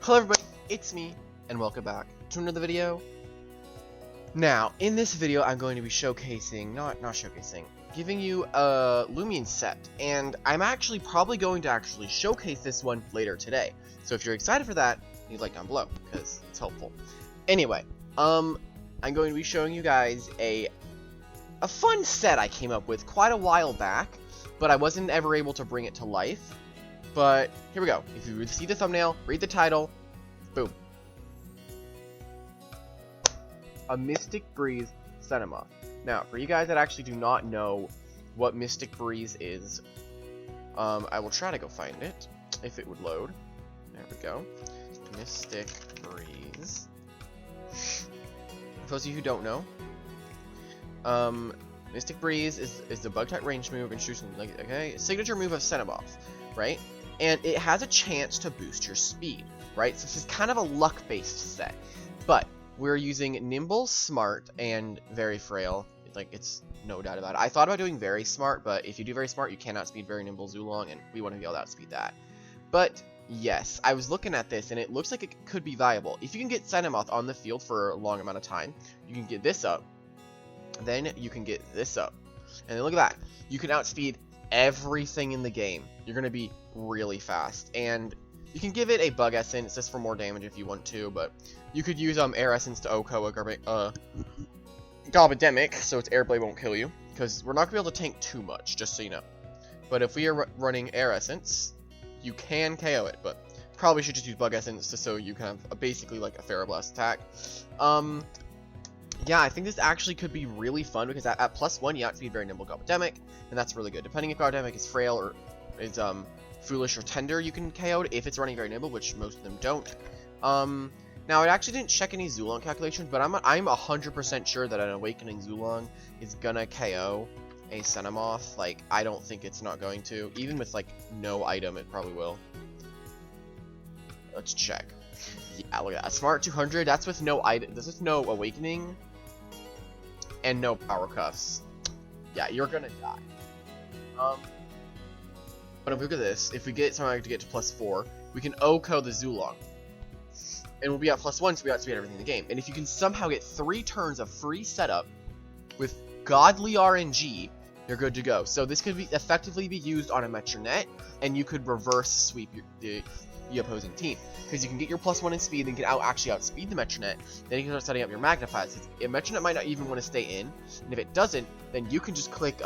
Hello everybody, it's me, and welcome back to another video. Now, in this video, I'm going to be showcasing, giving you a Loomian set, and I'm actually probably going to showcase this one later today. So if you're excited for that, leave a like down below, because it's helpful. Anyway, I'm going to be showing you guys a fun set I came up with quite a while back, but I wasn't ever able to bring it to life. But here we go. If you see the thumbnail, read the title, boom. A Mystic Breeze Cynamoth. Now, for you guys that actually do not know what Mystic Breeze is, I will try to go find it, if it would load. There we go. Mystic Breeze. For those of you who don't know, Mystic Breeze is the bug type range move introduced in, signature move of Cynamoth, right? And it has a chance to boost your speed, right? So this is kind of a luck-based set, but we're using Nimble, Smart, and Very Frail. It's no doubt about it. I thought about doing Very Smart, but if you do Very Smart, you cannot speed Very Nimble Zulong, and we want to be able to outspeed that. But yes, I was looking at this, and it looks like it could be viable. If you can get Cynamoth on the field for a long amount of time, you can get this up, then you can get this up, and then look at that. You can outspeed everything in the game. You're going to be really fast, and you can give it a Bug Essence just for more damage if you want to, but you could use Air Essence to OHKO a Gobademic, so its Air Blade won't kill you, because we're not going to be able to tank too much, just so you know. But if we are running Air Essence, you can KO it, but probably should just use Bug Essence just so you can have basically like a Ferroblast attack. Yeah, I think this actually could be really fun, because at +1 you outspeed Very Nimble Gobademic, and that's really good. Depending if Gobademic is frail or is foolish or tender, you can KO it if it's running Very Nimble, which most of them don't. Now I actually didn't check any Zulong calculations, but I'm 100% sure that an Awakening Zulong is gonna KO a Cynamoth. Like, I don't think it's not going to. Even with like no item, it probably will. Let's check. Yeah, look at that. Smart 200. That's with no item. This is no Awakening and no Power Cuffs. Yeah, you're gonna die. But if we look at this, if we get something to get to +4, we can OHKO the Zulong. And we'll be at +1, so we outspeed everything in the game. And if you can somehow get 3 turns of free setup with godly RNG, you're good to go. So this could effectively be used on a Metronet, and you could reverse sweep the opposing team. Because you can get your +1 in speed, and you can actually outspeed the Metronet, then you can start setting up your Magnifies. A Metronet might not even want to stay in, and if it doesn't, then you can just click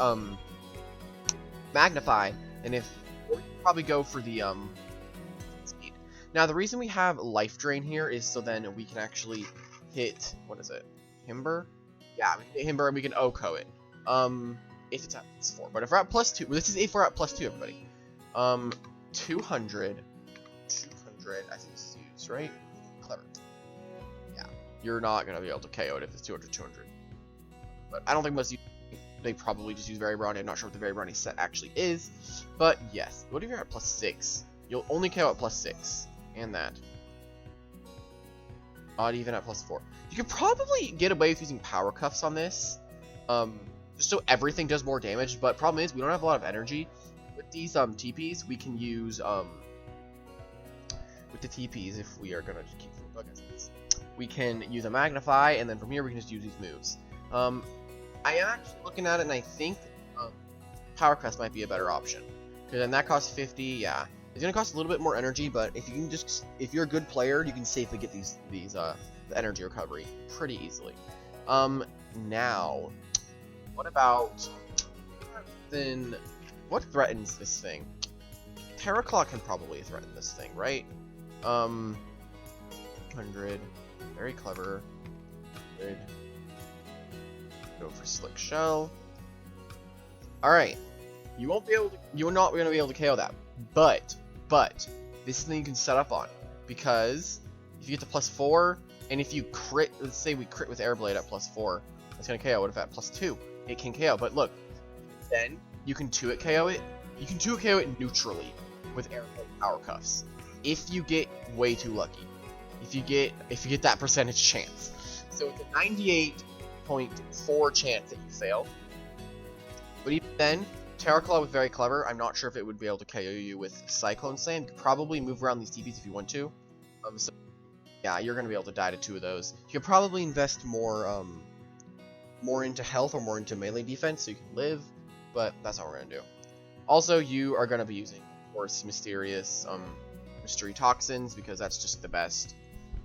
Magnify, and or you can probably go for the speed. Now the reason we have Life Drain here is so then we can actually hit, what is it, Himber? Yeah, we can hit Himber and we can OHKO it. If it's at +4, but if we're at +2, well, this is if we're at +2, everybody. 200, I think this is used, right? Clever. Yeah, you're not gonna be able to KO it if it's 200. But I don't think most they probably just use Very Brawny. I'm not sure what the Very Brawny set actually is, but yes. What if you're at +6? You'll only KO at +6, and that. Odd even at +4. You could probably get away with using Power Cuffs on this, just so everything does more damage. But problem is we don't have a lot of energy. With these TPs, we can use with the TPs, if we are gonna just keep Bug Essence, we can use a Magnify, and then from here we can just use these moves. I am actually looking at it, and I think Power Crest might be a better option, because then that costs 50. Yeah, it's gonna cost a little bit more energy, but if you can if you're a good player, you can safely get these the energy recovery pretty easily. Now, what about then? What threatens this thing? Terraclaw can probably threaten this thing, right? 100, very clever. Good. Go for Slick Shell. Alright. You're not gonna be able to KO that. But this is something you can set up on. Because if you get to +4, and if you crit, let's say we crit with Air Blade at +4, it's gonna KO. What if at +2? It can KO. But look, then you can 2-hit KO it. You can 2-hit KO it neutrally with Air Blade Power Cuffs. If you get way too lucky. If you get that percentage chance. So it's a 98.4 chance that you fail. But even then, Terraclaw was very clever. I'm not sure if it would be able to KO you with Cyclone Slam. You could probably move around these TPs if you want to. So yeah, you're gonna be able to die to 2 of those. You could probably invest more more into health or more into melee defense so you can live, but that's not what we're gonna do. Also, you are gonna be using, of course, mysterious mystery toxins, because that's just the best.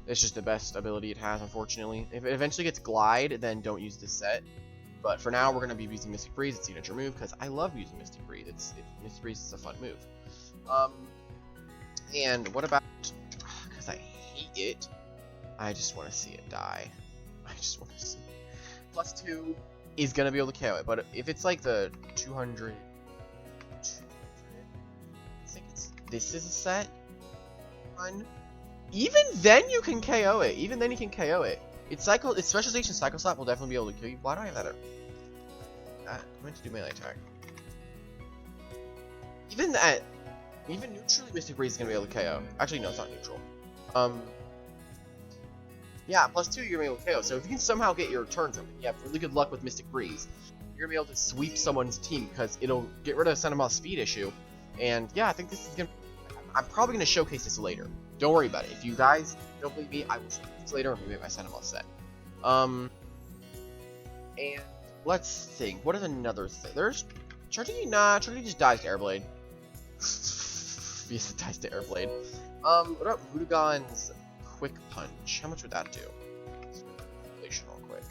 It's just the best ability it has, unfortunately. If it eventually gets glide, then don't use this set. But for now, we're gonna be using Mystic Breeze, its signature move, because I love using Mystic Breeze. Mystic Breeze is a fun move. And what about? Because I hate it. I just want to see it die. I just want to see. +2 is gonna be able to KO it, but if it's like the 200, I think this is a set one. Even then you can KO it. Even then you can KO it. Its specialization Cycle Slap will definitely be able to kill you. Why do I have that? I meant to do melee attack. Even neutrally, Mystic Breeze is gonna be able to KO. Actually, no, it's not neutral. Yeah, +2 you're gonna be able to KO. So if you can somehow get your turns open, you have really good luck with Mystic Breeze. You're gonna be able to sweep someone's team because it'll get rid of Cynamoth's speed issue. And yeah, I think this is gonna. I'm probably gonna showcase this later. Don't worry about it. If you guys don't believe me, I will showcase this later when we make my Cynamoth set. And let's think. What is another thing? There's Charging. Nah, Charging just dies to Airblade. Yes, it dies to Airblade. What about Mudagon's Quick Punch? How much would that do? Calculation real quick.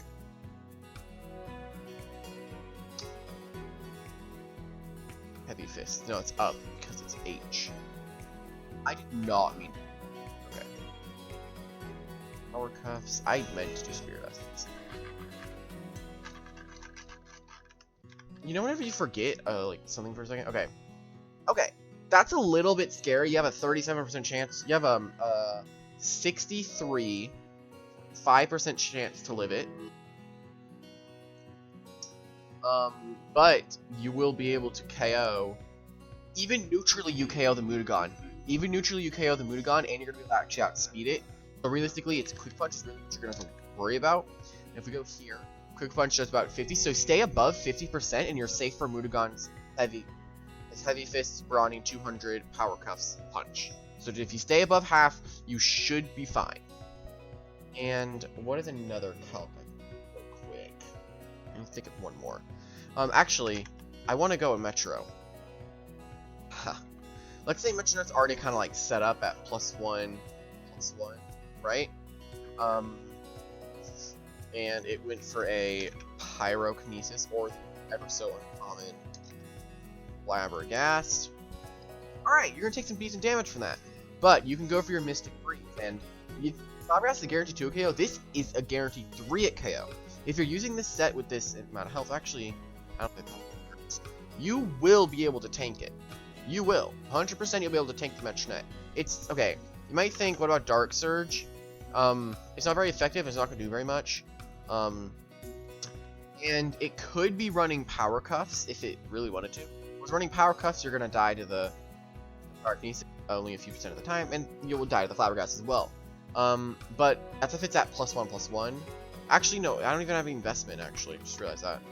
Heavy Fist. No, it's up because it's H. I did not mean. Okay. Power Cuffs. I meant to do Spirit Essence. You know, whenever you forget, like something for a second. Okay. Okay. That's a little bit scary. You have a 37% chance. You have a 5% chance to live it. But you will be able to KO. Even neutrally, you KO the Mudagon. Even neutrally, you KO the Mudagon, and you're gonna be able to actually outspeed it. So realistically, its Quick Punch is really what you're gonna have to worry about. And if we go here, Quick Punch does about 50. So stay above 50%, and you're safe for Mudagon's Heavy Fists, Brawny, 200, Power Cuffs, Punch. So if you stay above half, you should be fine. And what is another calc I can do real quick? Let me think of one more. Actually, I want to go in Metro. Let's say Metronet's already kind of like set up at +1, right? And it went for a Pyrokinesis, or the ever so uncommon Flabbergast. Alright, you're gonna take some decent damage from that. But you can go for your Mystic Breeze, and Flabbergast is a guaranteed 2 KO. This is a guaranteed 3 at KO. If you're using this set with this amount of health, actually, I don't think that hurts. You will be able to tank it. You will. 100% you'll be able to tank the Metronet. It's, okay, you might think, what about Dark Surge? It's not very effective, it's not going to do very much. And it could be running Power Cuffs if it really wanted to. If it was running Power Cuffs, you're going to die to the Pyrokinesis only a few % of the time, and you will die to the Flabbergast as well. But that's if it's at +1/+1. Actually, no, I don't even have any investment, actually. Just realized that.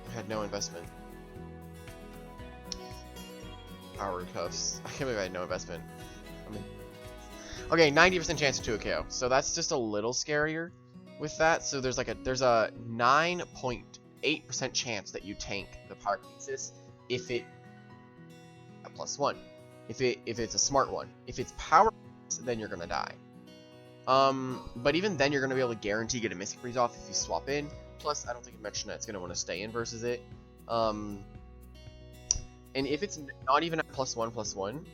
I had no investment. Power Cuffs. I can't believe I had no investment. I mean, okay, 90% chance to 2 KO. So that's just a little scarier with that. So there's a 9.8% chance that you tank the Pyrokinesis if it at +1. If it's a smart one. If it's Power, then you're gonna die. But even then, you're gonna be able to guarantee get a Mystic Breeze off if you swap in. Plus, I don't think a Metronet's gonna want to stay in versus it. And if it's not even at +1/+1,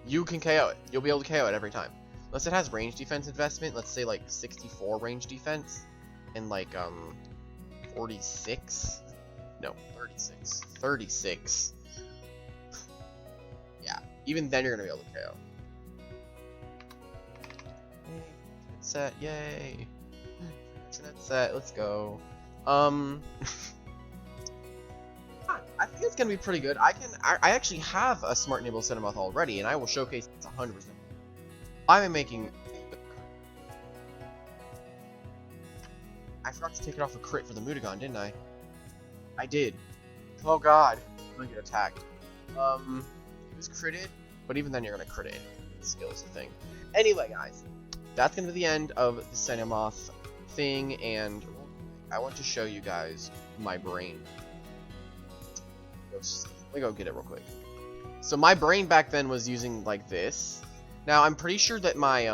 you can KO it. You'll be able to KO it every time. Unless it has range defense investment, let's say like 64 range defense, and like 46. No, 36. 36. Yeah. Even then, you're gonna be able to KO. Set, yay! Internet set, let's go. I think it's gonna be pretty good. I actually have a Smart Enable Cynamoth already, and I will showcase it's 100%. I'm making. I forgot to take it off a crit for the Mudagon, didn't I? I did. Oh god, I'm gonna get attacked. It was critted, but even then you're gonna crit it. the skills thing. Anyway, guys, that's gonna be the end of the Cynamoth thing, and I want to show you guys my brain. Let me go get it real quick. So my brain back then was using like this. Now I'm pretty sure that my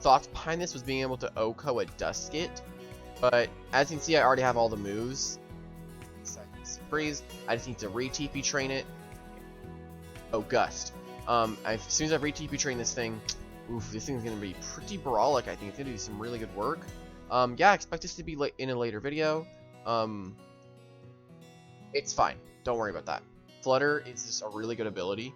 thoughts behind this was being able to OHKO a Dusket, but as you can see, I already have all the moves. Freeze. I just need to re-TP train it. Oh, Gust. As soon as I re-TP train this thing, oof, this thing's gonna be pretty brawlic. I think it's gonna do some really good work. Yeah, expect this to be in a later video. It's fine. Don't worry about that. Flutter is just a really good ability.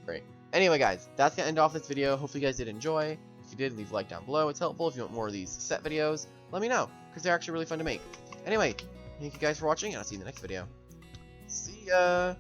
Great. Anyway, guys, that's gonna end off this video. Hopefully, you guys did enjoy. If you did, leave a like down below. It's helpful. If you want more of these set videos, let me know, because they're actually really fun to make. Anyway, thank you guys for watching, and I'll see you in the next video. See ya!